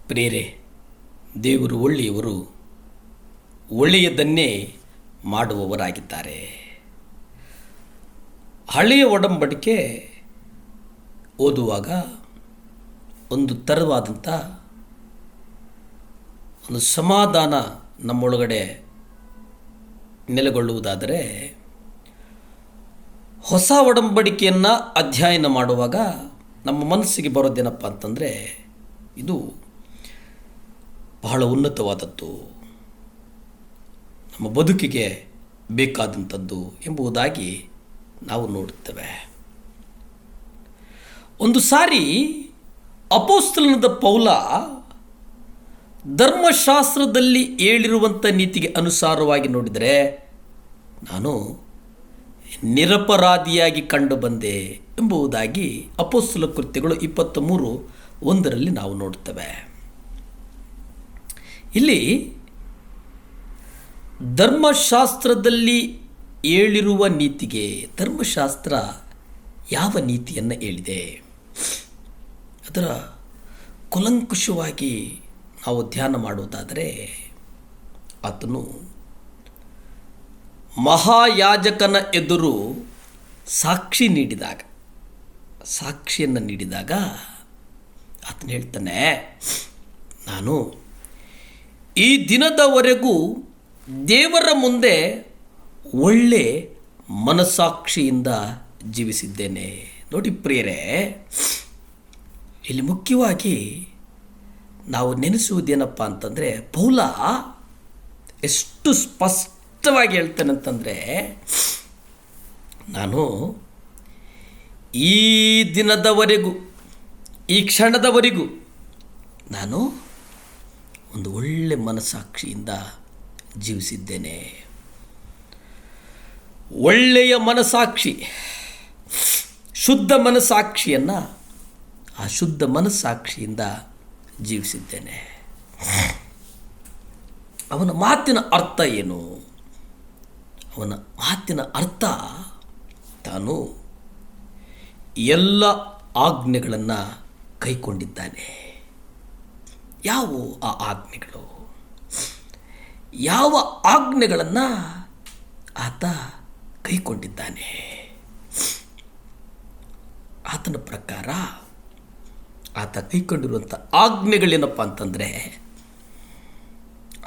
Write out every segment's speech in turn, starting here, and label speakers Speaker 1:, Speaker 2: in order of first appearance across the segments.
Speaker 1: ಪ್ರಿಯರೇ, ದೇವರು ಒಳ್ಳೆಯವರು, ಒಳ್ಳೆಯದನ್ನೇ ಮಾಡುವವರಾಗಿದ್ದಾರೆ. ಹಳೆಯ ಒಡಂಬಡಿಕೆ ಓದುವಾಗ ಒಂದು ಥರವಾದಂಥ ಒಂದು ಸಮಾಧಾನ ನಮ್ಮೊಳಗಡೆ ನೆಲೆಗೊಳ್ಳುವುದಾದರೆ, ಹೊಸ ಒಡಂಬಡಿಕೆಯನ್ನು ಅಧ್ಯಯನ ಮಾಡುವಾಗ ನಮ್ಮ ಮನಸ್ಸಿಗೆ ಬರೋದೇನಪ್ಪ ಅಂತಂದರೆ, ಇದು ಬಹಳ ಉನ್ನತವಾದದ್ದು, ನಮ್ಮ ಬದುಕಿಗೆ ಬೇಕಾದಂಥದ್ದು ಎಂಬುದಾಗಿ ನಾವು ನೋಡುತ್ತೇವೆ. ಒಂದು ಸಾರಿ ಅಪೊಸ್ತಲನಾದ ಪೌಲ ಧರ್ಮಶಾಸ್ತ್ರದಲ್ಲಿ ಹೇಳಿರುವಂಥ ನೀತಿಗೆ ಅನುಸಾರವಾಗಿ ನೋಡಿದರೆ ನಾನು ನಿರಪರಾಧಿಯಾಗಿ ಕಂಡು ಬಂದೆ ಎಂಬುದಾಗಿ ಅಪೊಸ್ತಲ ಕೃತ್ಯಗಳು 23:1 ನಾವು ನೋಡುತ್ತೇವೆ. ಇಲ್ಲಿ ಧರ್ಮಶಾಸ್ತ್ರದಲ್ಲಿ ಹೇಳಿರುವ ನೀತಿಗೆ ಧರ್ಮಶಾಸ್ತ್ರ ಯಾವ ನೀತಿಯನ್ನು ಹೇಳಿದೆ, ಅದರ ಕೂಲಂಕುಷವಾಗಿ ನಾವು ಧ್ಯಾನ ಮಾಡುವುದಾದರೆ, ಆತನು ಮಹಾಯಾಜಕನ ಎದುರು ಸಾಕ್ಷಿಯನ್ನು ನೀಡಿದಾಗ ಆತನು ಹೇಳ್ತಾನೆ, ನಾನು ಈ ದಿನದವರೆಗೂ ದೇವರ ಮುಂದೆ ಒಳ್ಳೆ ಮನಸ್ಸಾಕ್ಷಿಯಿಂದ ಜೀವಿಸಿದ್ದೇನೆ. ನೋಡಿ ಪ್ರಿಯರೇ, ಇಲ್ಲಿ ಮುಖ್ಯವಾಗಿ ನಾವು ನೆನೆಸುವುದೇನಪ್ಪ ಅಂತಂದರೆ, ಪೌಲ ಎಷ್ಟು ಸ್ಪಷ್ಟವಾಗಿ ಹೇಳ್ತಾನಂತಂದರೆ, ನಾನು ಈ ದಿನದವರೆಗೂ, ಈ ಕ್ಷಣದವರೆಗೂ ನಾನು ಒಂದು ಒಳ್ಳೆ ಮನಸ್ಸಾಕ್ಷಿಯಿಂದ ಜೀವಿಸಿದ್ದೇನೆ. ಒಳ್ಳೆಯ ಮನಸ್ಸಾಕ್ಷಿ, ಶುದ್ಧ ಮನಸ್ಸಾಕ್ಷಿಯನ್ನು, ಆ ಶುದ್ಧ ಮನಸ್ಸಾಕ್ಷಿಯಿಂದ ಜೀವಿಸಿದ್ದೇನೆ. ಅವನ ಮಾತಿನ ಅರ್ಥ ಏನು? ಅವನ ಮಾತಿನ ಅರ್ಥ, ತಾನು ಎಲ್ಲ ಆಜ್ಞೆಗಳನ್ನು ಕೈಕೊಂಡಿದ್ದಾನೆ. ಯಾವುವು ಆ ಆಜ್ಞೆಗಳು? ಯಾವ ಆಜ್ಞೆಗಳನ್ನು ಆತ ಕೈಕೊಂಡಿದ್ದಾನೆ? ಆತನ ಪ್ರಕಾರ ಆತ ಕೈಕೊಂಡಿರುವಂಥ ಆಜ್ಞೆಗಳೇನಪ್ಪ ಅಂತಂದರೆ,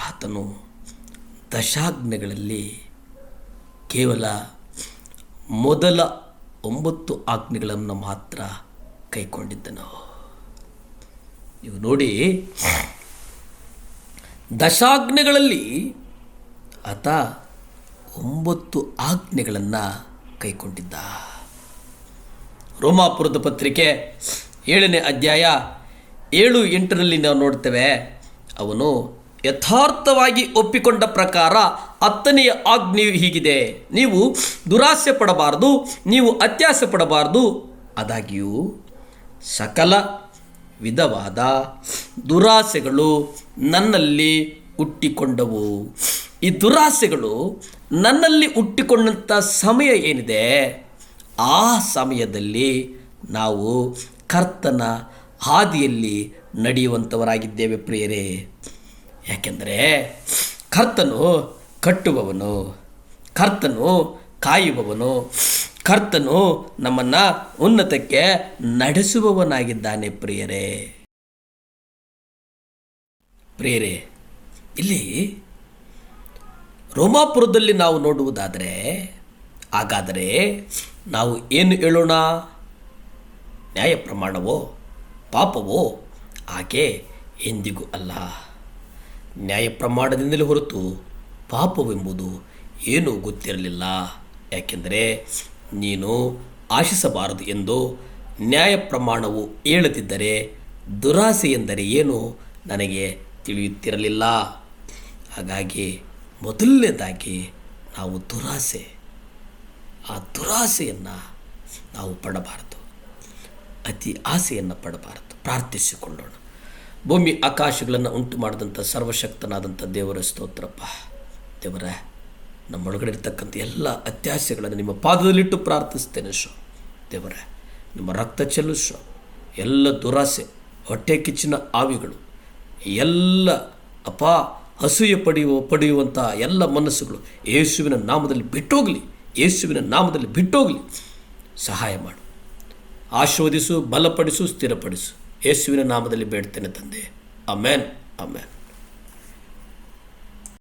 Speaker 1: ಆತನು ದಶಾಜ್ಞೆಗಳಲ್ಲಿ ಕೇವಲ ಮೊದಲ 9 ಆಜ್ಞೆಗಳನ್ನು ಮಾತ್ರ ಕೈಕೊಂಡಿದ್ದನು. ನೀವು ನೋಡಿ, ದಶಾಜ್ಞೆಗಳಲ್ಲಿ ಆತ 9 ಆಜ್ಞೆಗಳನ್ನು ಕೈಕೊಂಡಿದ್ದ. ರೋಮಾಪುರದ ಪತ್ರಿಕೆ 7ನೇ ಅಧ್ಯಾಯ 7-8 ನಾವು ನೋಡ್ತೇವೆ, ಅವನು ಯಥಾರ್ಥವಾಗಿ ಒಪ್ಪಿಕೊಂಡ ಪ್ರಕಾರ 10ನೆಯ ಆಜ್ಞೆಯು ಹೀಗಿದೆ, ನೀವು ದುರಾಸೆ ಪಡಬಾರದು, ನೀವು ಅತ್ಯಾಸೆ ಪಡಬಾರದು. ಆದಾಗ್ಯೂ ಸಕಲ ವಿಧವಾದ ದುರಾಸೆಗಳು ನನ್ನಲ್ಲಿ ಹುಟ್ಟಿಕೊಂಡವು. ಈ ದುರಾಸೆಗಳು ನನ್ನಲ್ಲಿ ಹುಟ್ಟಿಕೊಂಡಂಥ ಸಮಯ ಏನಿದೆ, ಆ ಸಮಯದಲ್ಲಿ ನಾವು ಕರ್ತನ ಹಾದಿಯಲ್ಲಿ ನಡೆಯುವಂಥವರಾಗಿದ್ದೇವೆ ಪ್ರಿಯರೇ. ಯಾಕೆಂದರೆ ಕರ್ತನು ಕಟ್ಟುವವನು, ಕರ್ತನು ಕಾಯುವವನು, ಕರ್ತನು ನಮ್ಮನ್ನು ಉನ್ನತಕ್ಕೆ ನಡೆಸುವವನಾಗಿದ್ದಾನೆ ಪ್ರಿಯರೇ. ಇಲ್ಲಿ ರೋಮಾಪುರದಲ್ಲಿ ನಾವು ನೋಡುವುದಾದರೆ, ಹಾಗಾದರೆ ನಾವು ಏನು ಹೇಳೋಣ? ನ್ಯಾಯ ಪ್ರಮಾಣವೋ ಪಾಪವೋ? ಆಕೆ ಎಂದಿಗೂ ಅಲ್ಲ. ನ್ಯಾಯ ಪ್ರಮಾಣದಿಂದಲೇ ಹೊರತು ಪಾಪವೆಂಬುದು ಏನೂ ಗೊತ್ತಿರಲಿಲ್ಲ. ಯಾಕೆಂದರೆ ನೀನು ಆಶಿಸಬಾರದು ಎಂದು ನ್ಯಾಯ ಪ್ರಮಾಣವು ಹೇಳುತ್ತಿದ್ದರೆ ದುರಾಸೆ ಎಂದರೆ ಏನು ನನಗೆ ತಿಳಿಯುತ್ತಿರಲಿಲ್ಲ. ಹಾಗಾಗಿ ಮೊದಲನೇದಾಗಿ ನಾವು ಆ ದುರಾಸೆಯನ್ನು ನಾವು ಪಡಬಾರದು, ಅತಿ ಆಸೆಯನ್ನು ಪಡಬಾರದು. ಪ್ರಾರ್ಥಿಸಿಕೊಳ್ಳೋಣ. ಭೂಮಿ ಆಕಾಶಗಳನ್ನು ಉಂಟು ಮಾಡಿದಂಥ ಸರ್ವಶಕ್ತನಾದಂಥ ದೇವರ ಸ್ತೋತ್ರಪ್ಪ. ದೇವರ, ನಮ್ಮೊಳಗಡೆ ಇರ್ತಕ್ಕಂಥ ಎಲ್ಲ ಅತ್ಯಾಸೆಗಳನ್ನು ನಿಮ್ಮ ಪಾದದಲ್ಲಿಟ್ಟು ಪ್ರಾರ್ಥಿಸ್ತೇನೆ ದೇವರ. ನಿಮ್ಮ ರಕ್ತ ಚೆಲ್ಲಿಸು. ಎಲ್ಲ ದುರಾಸೆ, ಹೊಟ್ಟೆ ಕಿಚ್ಚಿನ ಆವಿಗಳು ಎಲ್ಲ ಅಪ್ಪ ಅಸೂಯೆ ಪಡೆಯುವಂಥ ಎಲ್ಲ ಮನಸ್ಸುಗಳು ಯೇಸುವಿನ ನಾಮದಲ್ಲಿ ಬಿಟ್ಟೋಗಲಿ, ಯೇಸುವಿನ ನಾಮದಲ್ಲಿ ಬಿಟ್ಟೋಗಲಿ. ಸಹಾಯ ಮಾಡು, ಆಶೀರ್ವದಿಸು, ಬಲಪಡಿಸು, ಸ್ಥಿರಪಡಿಸು. ಯೇಸುವಿನ ನಾಮದಲ್ಲಿ ಬೇಡ್ತೇನೆ ತಂದೆ. Amen, amen.